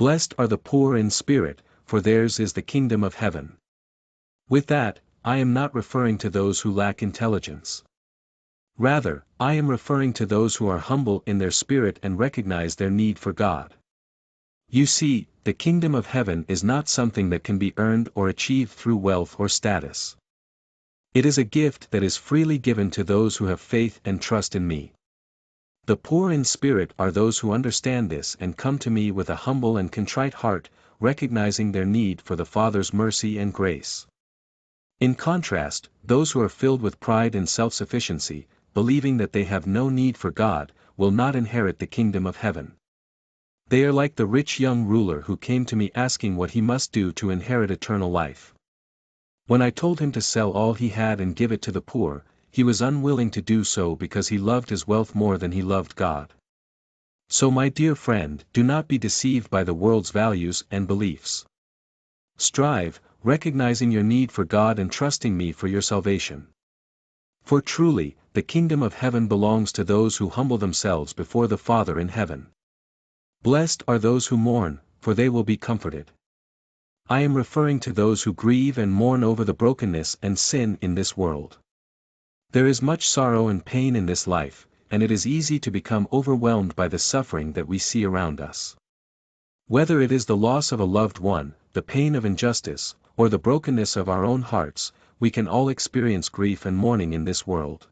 Blessed are the poor in spirit, for theirs is the kingdom of heaven. With that, I am not referring to those who lack intelligence. Rather, I am referring to those who are humble in their spirit and recognize their need for God. You see, the kingdom of heaven is not something that can be earned or achieved through wealth or status. It is a gift that is freely given to those who have faith and trust in me. The poor in spirit are those who understand this and come to me with a humble and contrite heart, recognizing their need for the Father's mercy and grace. In contrast, those who are filled with pride and self-sufficiency, believing that they have no need for God, will not inherit the kingdom of heaven. They are like the rich young ruler who came to me asking what he must do to inherit eternal life. When I told him to sell all he had and give it to the poor, he was unwilling to do so because he loved his wealth more than he loved God. So my dear friend, do not be deceived by the world's values and beliefs. Strive, recognizing your need for God and trusting me for your salvation. For truly, the kingdom of heaven belongs to those who humble themselves before the Father in heaven. Blessed are those who mourn, for they will be comforted. I am referring to those who grieve and mourn over the brokenness and sin in this world. There is much sorrow and pain in this life, and it is easy to become overwhelmed by the suffering that we see around us. Whether it is the loss of a loved one, the pain of injustice, or the brokenness of our own hearts, we can all experience grief and mourning in this world.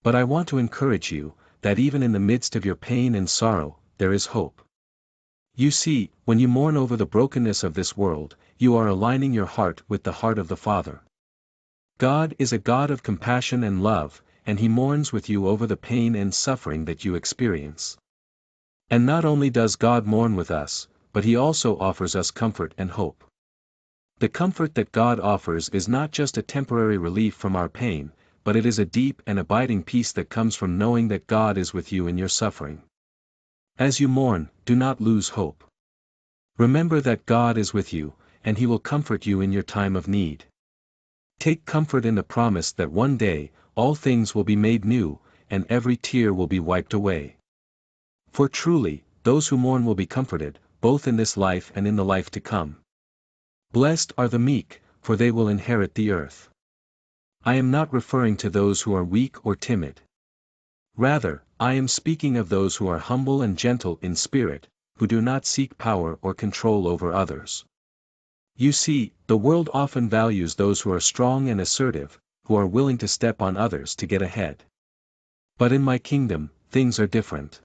But I want to encourage you, that even in the midst of your pain and sorrow, there is hope. You see, when you mourn over the brokenness of this world, you are aligning your heart with the heart of the Father. God is a God of compassion and love, and He mourns with you over the pain and suffering that you experience. And not only does God mourn with us, but He also offers us comfort and hope. The comfort that God offers is not just a temporary relief from our pain, but it is a deep and abiding peace that comes from knowing that God is with you in your suffering. As you mourn, do not lose hope. Remember that God is with you, and He will comfort you in your time of need. Take comfort in the promise that one day, all things will be made new, and every tear will be wiped away. For truly, those who mourn will be comforted, both in this life and in the life to come. Blessed are the meek, for they will inherit the earth. I am not referring to those who are weak or timid. Rather, I am speaking of those who are humble and gentle in spirit, who do not seek power or control over others. You see, the world often values those who are strong and assertive, who are willing to step on others to get ahead. But in my kingdom, things are different.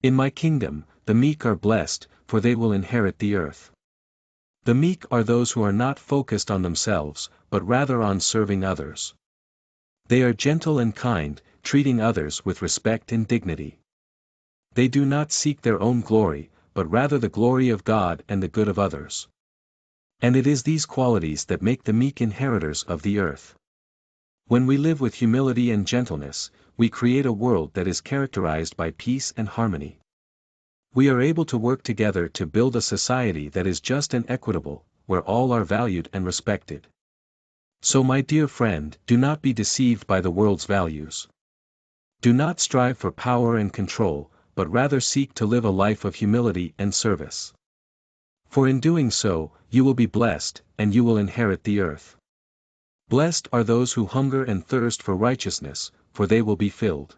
In my kingdom, the meek are blessed, for they will inherit the earth. The meek are those who are not focused on themselves, but rather on serving others. They are gentle and kind, treating others with respect and dignity. They do not seek their own glory, but rather the glory of God and the good of others. And it is these qualities that make the meek inheritors of the earth. When we live with humility and gentleness, we create a world that is characterized by peace and harmony. We are able to work together to build a society that is just and equitable, where all are valued and respected. So my dear friend, do not be deceived by the world's values. Do not strive for power and control, but rather seek to live a life of humility and service. For in doing so, you will be blessed, and you will inherit the earth. Blessed are those who hunger and thirst for righteousness, for they will be filled.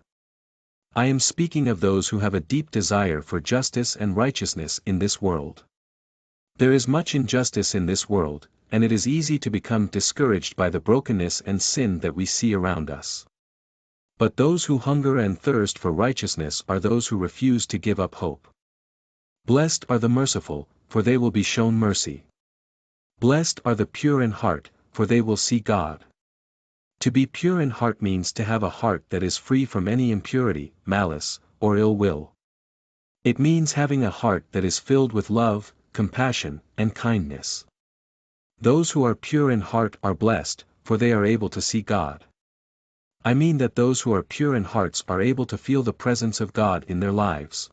I am speaking of those who have a deep desire for justice and righteousness in this world. There is much injustice in this world, and it is easy to become discouraged by the brokenness and sin that we see around us. But those who hunger and thirst for righteousness are those who refuse to give up hope. Blessed are the merciful, for they will be shown mercy. Blessed are the pure in heart, for they will see God. To be pure in heart means to have a heart that is free from any impurity, malice, or ill will. It means having a heart that is filled with love, compassion, and kindness. Those who are pure in heart are blessed, for they are able to see God. I mean that those who are pure in hearts are able to feel the presence of God in their lives.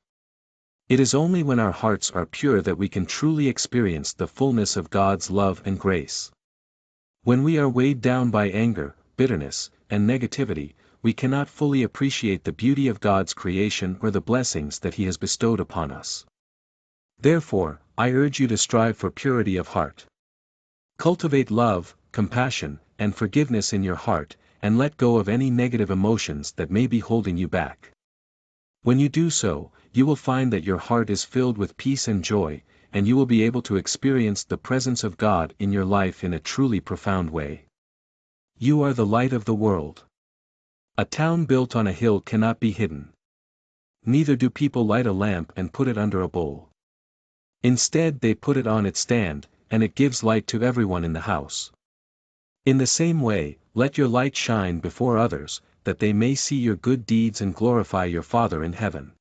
It is only when our hearts are pure that we can truly experience the fullness of God's love and grace. When we are weighed down by anger, bitterness, and negativity, we cannot fully appreciate the beauty of God's creation or the blessings that He has bestowed upon us. Therefore, I urge you to strive for purity of heart. Cultivate love, compassion, and forgiveness in your heart, and let go of any negative emotions that may be holding you back. When you do so, you will find that your heart is filled with peace and joy, and you will be able to experience the presence of God in your life in a truly profound way. You are the light of the world. A town built on a hill cannot be hidden. Neither do people light a lamp and put it under a bowl. Instead, they put it on its stand, and it gives light to everyone in the house. In the same way, let your light shine before others, that they may see your good deeds and glorify your Father in heaven.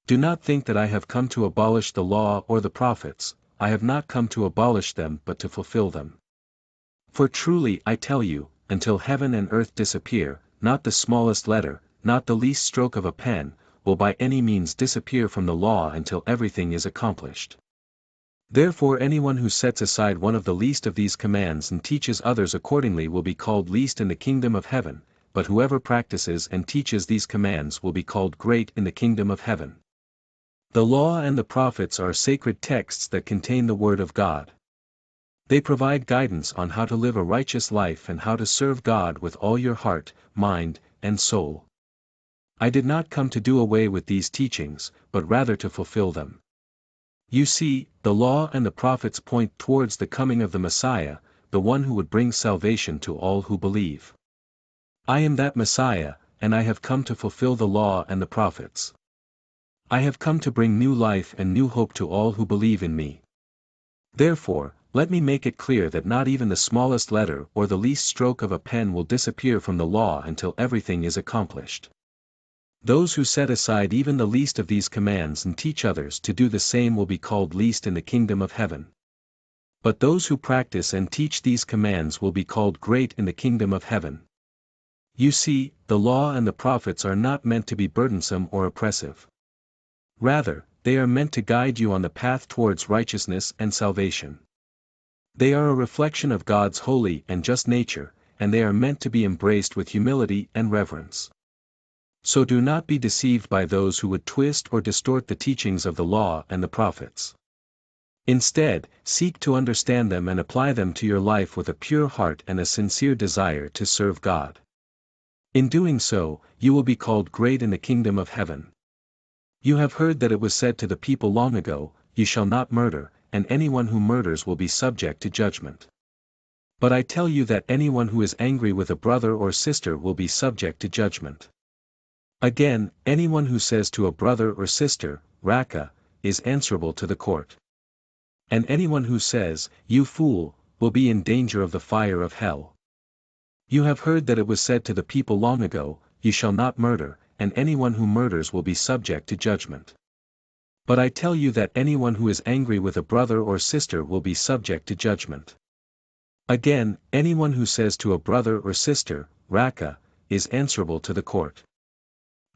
Do not think that I have come to abolish the law or the prophets. I have not come to abolish them but to fulfill them. For truly I tell you, until heaven and earth disappear, not the smallest letter, not the least stroke of a pen, will by any means disappear from the law until everything is accomplished. Therefore anyone who sets aside one of the least of these commands and teaches others accordingly will be called least in the kingdom of heaven, but whoever practices and teaches these commands will be called great in the kingdom of heaven. The law and the prophets are sacred texts that contain the word of God. They provide guidance on how to live a righteous life and how to serve God with all your heart, mind, and soul. I did not come to do away with these teachings, but rather to fulfill them. You see, the law and the prophets point towards the coming of the Messiah, the one who would bring salvation to all who believe. I am that Messiah, and I have come to fulfill the law and the prophets. I have come to bring new life and new hope to all who believe in me. Therefore, let me make it clear that not even the smallest letter or the least stroke of a pen will disappear from the law until everything is accomplished. Those who set aside even the least of these commands and teach others to do the same will be called least in the kingdom of heaven. But those who practice and teach these commands will be called great in the kingdom of heaven. You see, the law and the prophets are not meant to be burdensome or oppressive. Rather, they are meant to guide you on the path towards righteousness and salvation. They are a reflection of God's holy and just nature, and they are meant to be embraced with humility and reverence. So do not be deceived by those who would twist or distort the teachings of the law and the prophets. Instead, seek to understand them and apply them to your life with a pure heart and a sincere desire to serve God. In doing so, you will be called great in the kingdom of heaven. You have heard that it was said to the people long ago, "You shall not murder, and anyone who murders will be subject to judgment." But I tell you that anyone who is angry with a brother or sister will be subject to judgment. Again, anyone who says to a brother or sister, "Raca," is answerable to the court. And anyone who says, "You fool," will be in danger of the fire of hell. You have heard that it was said to the people long ago, "You shall not murder, and anyone who murders will be subject to judgment." But I tell you that anyone who is angry with a brother or sister will be subject to judgment. Again, anyone who says to a brother or sister, "Raca," is answerable to the court.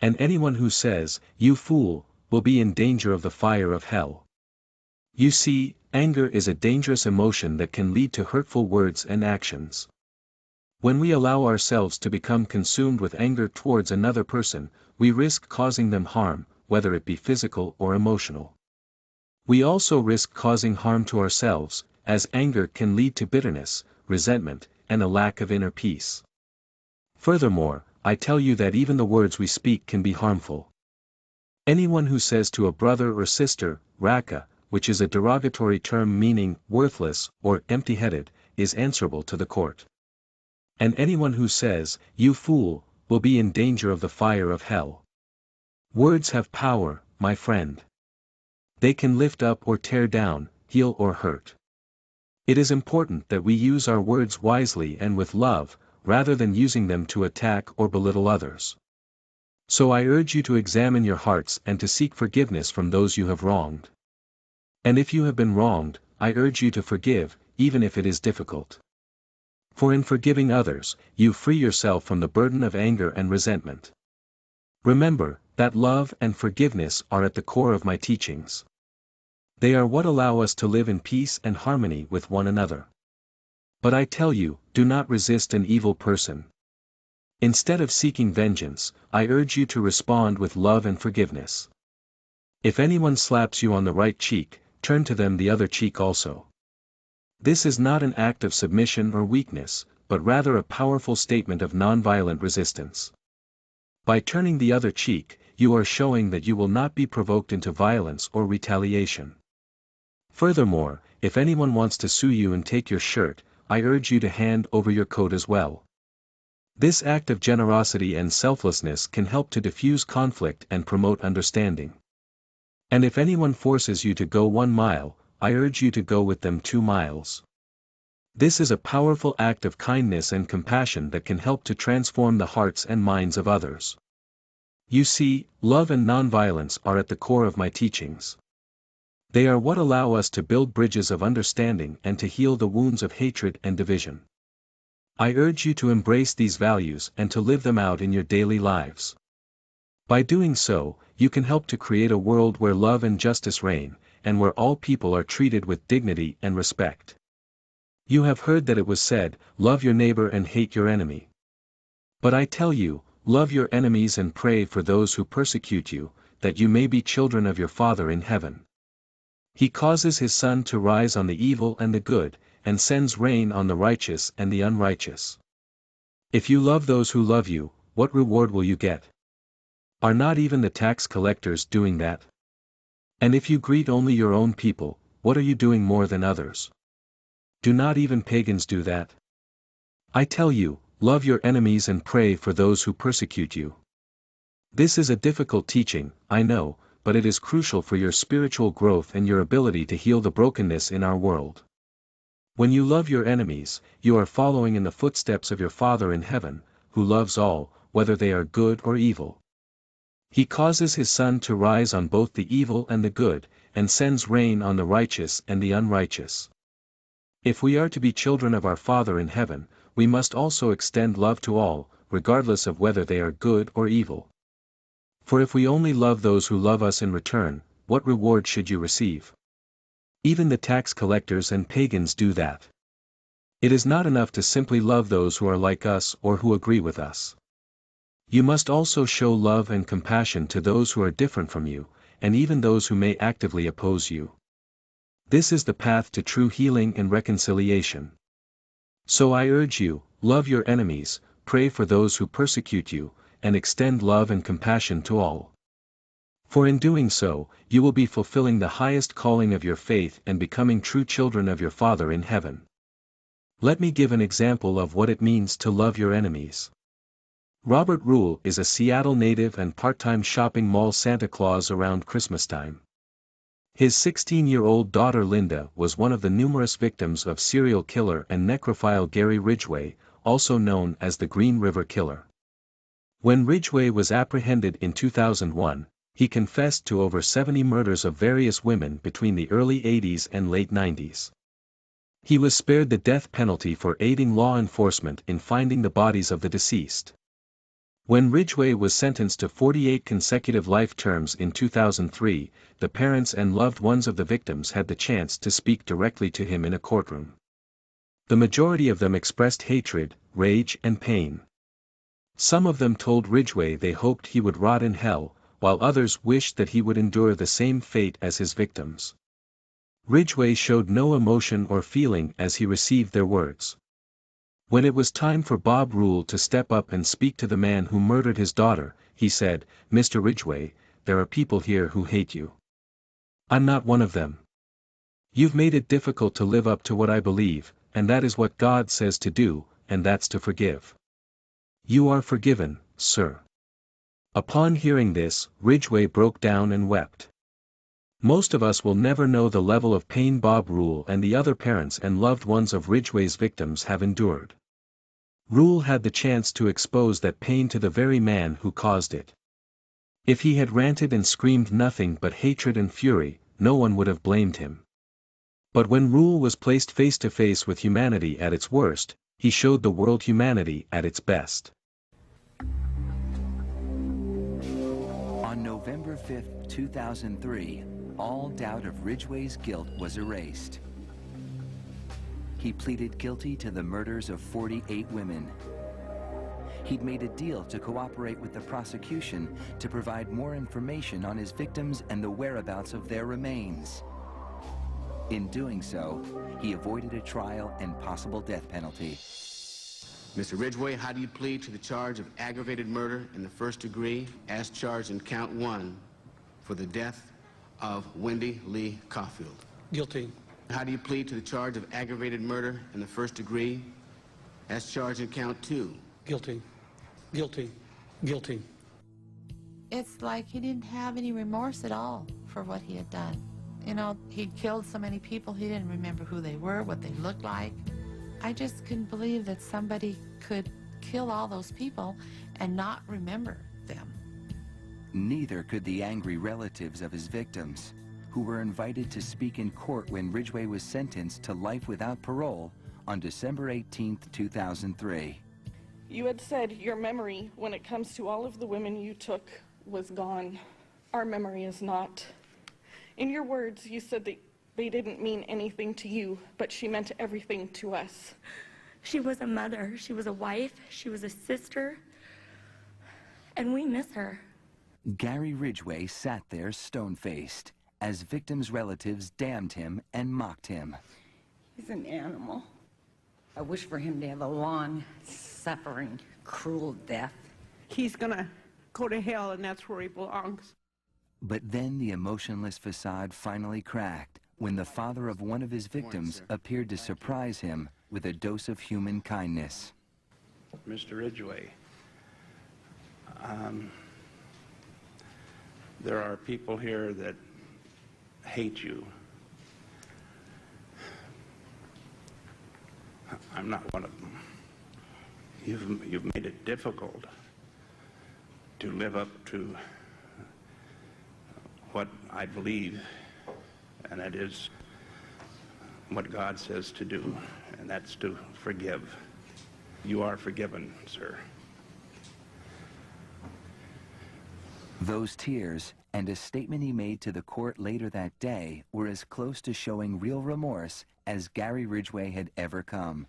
And anyone who says, "You fool," will be in danger of the fire of hell. You see, anger is a dangerous emotion that can lead to hurtful words and actions. When we allow ourselves to become consumed with anger towards another person, we risk causing them harm, whether it be physical or emotional. We also risk causing harm to ourselves, as anger can lead to bitterness, resentment, and a lack of inner peace. Furthermore, I tell you that even the words we speak can be harmful. Anyone who says to a brother or sister, "Raca," which is a derogatory term meaning worthless or empty-headed, is answerable to the court. And anyone who says, "You fool," will be in danger of the fire of hell. Words have power, my friend. They can lift up or tear down, heal or hurt. It is important that we use our words wisely and with love, rather than using them to attack or belittle others. So I urge you to examine your hearts and to seek forgiveness from those you have wronged. And if you have been wronged, I urge you to forgive, even if it is difficult. For in forgiving others, you free yourself from the burden of anger and resentment. Remember, that love and forgiveness are at the core of my teachings. They are what allow us to live in peace and harmony with one another. But I tell you, do not resist an evil person. Instead of seeking vengeance, I urge you to respond with love and forgiveness. If anyone slaps you on the right cheek, turn to them the other cheek also. This is not an act of submission or weakness, but rather a powerful statement of nonviolent resistance. By turning the other cheek, you are showing that you will not be provoked into violence or retaliation. Furthermore, if anyone wants to sue you and take your shirt, I urge you to hand over your coat as well. This act of generosity and selflessness can help to diffuse conflict and promote understanding. And if anyone forces you to go 1 mile, I urge you to go with them 2 miles. This is a powerful act of kindness and compassion that can help to transform the hearts and minds of others. You see, love and nonviolence are at the core of my teachings. They are what allow us to build bridges of understanding and to heal the wounds of hatred and division. I urge you to embrace these values and to live them out in your daily lives. By doing so, you can help to create a world where love and justice reign, and where all people are treated with dignity and respect. You have heard that it was said, love your neighbor and hate your enemy. But I tell you, love your enemies and pray for those who persecute you, that you may be children of your Father in heaven. He causes his sun to rise on the evil and the good, and sends rain on the righteous and the unrighteous. If you love those who love you, what reward will you get? Are not even the tax collectors doing that? And if you greet only your own people, what are you doing more than others? Do not even pagans do that? I tell you, love your enemies and pray for those who persecute you. This is a difficult teaching, I know, but it is crucial for your spiritual growth and your ability to heal the brokenness in our world. When you love your enemies, you are following in the footsteps of your Father in heaven, who loves all, whether they are good or evil. He causes his sun to rise on both the evil and the good, and sends rain on the righteous and the unrighteous. If we are to be children of our Father in heaven, we must also extend love to all, regardless of whether they are good or evil. For if we only love those who love us in return, what reward should you receive? Even the tax collectors and pagans do that. It is not enough to simply love those who are like us or who agree with us. You must also show love and compassion to those who are different from you, and even those who may actively oppose you. This is the path to true healing and reconciliation. So I urge you, love your enemies, pray for those who persecute you, and extend love and compassion to all. For in doing so, you will be fulfilling the highest calling of your faith and becoming true children of your Father in heaven. Let me give an example of what it means to love your enemies. Robert Rule is a Seattle native and part-time shopping mall Santa Claus around Christmas time. His 16-year-old daughter Linda was one of the numerous victims of serial killer and necrophile Gary Ridgway, also known as the Green River Killer. When Ridgway was apprehended in 2001, he confessed to over 70 murders of various women between the early 80s and late 90s. He was spared the death penalty for aiding law enforcement in finding the bodies of the deceased. When Ridgway was sentenced to 48 consecutive life terms in 2003, the parents and loved ones of the victims had the chance to speak directly to him in a courtroom. The majority of them expressed hatred, rage and pain. Some of them told Ridgway they hoped he would rot in hell, while others wished that he would endure the same fate as his victims. Ridgway showed no emotion or feeling as he received their words. When it was time for Bob Rule to step up and speak to the man who murdered his daughter, he said, "Mr. Ridgway, there are people here who hate you. I'm not one of them. You've made it difficult to live up to what I believe, and that is what God says to do, and that's to forgive. You are forgiven, sir." Upon hearing this, Ridgway broke down and wept. Most of us will never know the level of pain Bob Rule and the other parents and loved ones of Ridgway's victims have endured. Rule had the chance to expose that pain to the very man who caused it. If he had ranted and screamed nothing but hatred and fury, no one would have blamed him. But when Rule was placed face to face with humanity at its worst, he showed the world humanity at its best. On November 5, 2003, all doubt of Ridgway's guilt was erased. He pleaded guilty to the murders of 48 women. he'd made a deal to cooperate with the prosecution to provide more information on his victims and the whereabouts of their remains. In doing so, he avoided a trial and possible death penalty. Mr. Ridgway, how do you plead to the charge of aggravated murder in the first degree as charged in count 1 for the death of Wendy Lee Caulfield? Guilty. How do you plead to the charge of aggravated murder in the first degree as charged in count 2? Guilty. Guilty. Guilty. It's like he didn't have any remorse at all for what he had done. You know, he'd killed so many people, he didn't remember who they were, what they looked like. I just couldn't believe that somebody could kill all those people and not remember them. Neither could the angry relatives of his victims, who were invited to speak in court when Ridgway was sentenced to life without parole on December 18, 2003. You had said your memory, when it comes to all of the women you took, was gone. Our memory is not. In your words, you said that they didn't mean anything to you, but she meant everything to us. She was a mother, she was a wife, she was a sister, and we miss her. Gary Ridgway sat there stone-faced as victims' relatives damned him and mocked him. He's an animal. I wish for him to have a long, suffering, cruel death. He's gonna go to hell, and that's where he belongs. But then the emotionless facade finally cracked when the father of one of his victims appeared to surprise him with a dose of human kindness. Mr. Ridgway, there are people here that hate you. I'm not one of them. You've made it difficult to live up to what I believe, and that is what God says to do, and that's to forgive. You are forgiven, sir. Those tears and a statement he made to the court later that day were as close to showing real remorse as Gary Ridgway had ever come.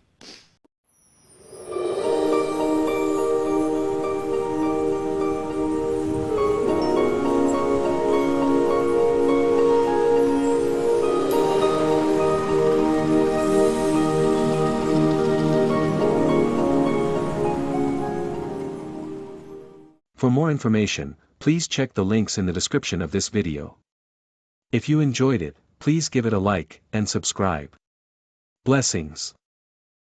For more information, please check the links in the description of this video. If you enjoyed it, please give it a like and subscribe. Blessings.